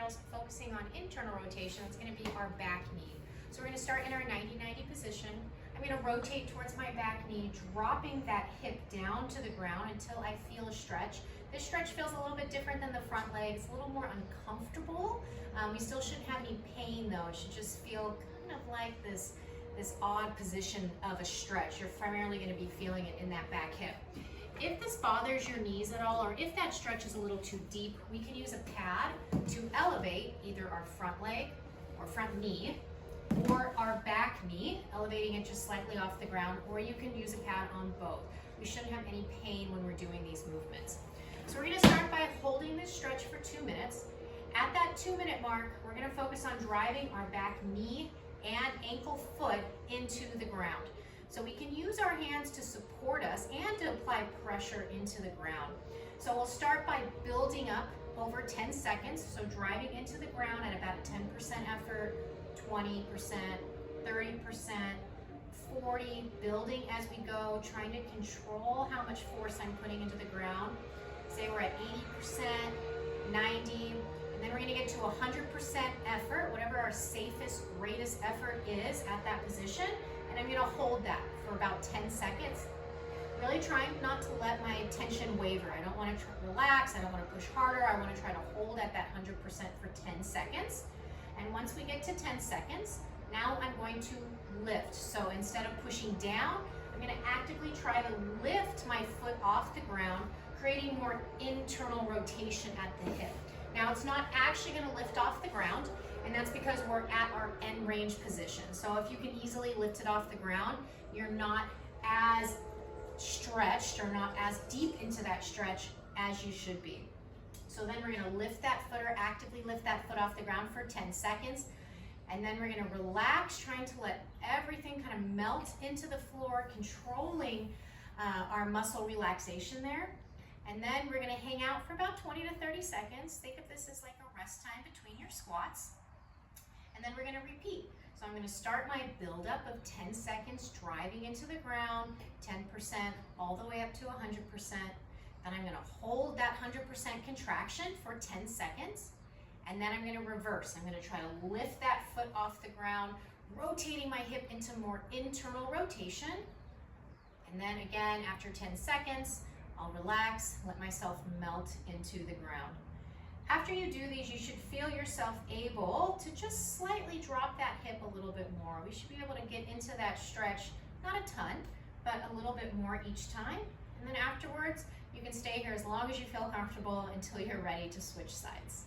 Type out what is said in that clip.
videos focusing on internal rotation. It's going to be our back knee. So we're going to start in our 90-90 position. I'm going to rotate towards my back knee, dropping that hip down to the ground until I feel a stretch. This stretch feels a little bit different than the front leg. It's a little more uncomfortable. We still shouldn't have any pain though. It should just feel kind of like this odd position of a stretch. You're primarily going to be feeling it in that back hip. If this bothers your knees at all, or if that stretch is a little too deep, we can use a pad to elevate either our front leg or front knee or our back knee, elevating it just slightly off the ground, or you can use a pad on both. We shouldn't have any pain when we're doing these movements. So we're going to start by holding this stretch for 2 minutes. At that 2-minute mark, we're going to focus on driving our back knee and ankle foot into the ground. So we can use our hands to support us and to apply pressure into the ground. So we'll start by building up over 10 seconds. So driving into the ground at about a 10% effort, 20%, 30%, 40%, building as we go, trying to control how much force I'm putting into the ground. Say we're at 80%, 90%, and then we're going to get to 100% effort, whatever our safest, greatest effort is at that position. And I'm going to hold that for about 10 seconds. Really trying not to let my tension waver. I don't want to relax. I don't want to push harder. I want to try to hold at that 100% for 10 seconds. And once we get to 10 seconds, now I'm going to lift. So instead of pushing down, I'm going to actively try to lift my foot off the ground, creating more internal rotation at the hip. Now it's not actually going to lift off the ground, and that's because we're at our end range position. So if you can easily lift it off the ground, you're not as stretched or not as deep into that stretch as you should be. So then we're going to lift that foot, or actively lift that foot off the ground for 10 seconds. And then we're going to relax, trying to let everything kind of melt into the floor, controlling our muscle relaxation there. And then we're going to hang out for about 20 to 30 seconds. Think of this as like a rest time between your squats. And then we're going to repeat. So I'm going to start my buildup of 10 seconds, driving into the ground, 10%, all the way up to 100%. Then I'm going to hold that 100% contraction for 10 seconds. And then I'm going to reverse. I'm going to try to lift that foot off the ground, rotating my hip into more internal rotation. And then again, after 10 seconds, I'll relax, let myself melt into the ground. After you do these, you should feel yourself able to just slightly drop that hip a little bit more. We should be able to get into that stretch, not a ton, but a little bit more each time. And then afterwards, you can stay here as long as you feel comfortable until you're ready to switch sides.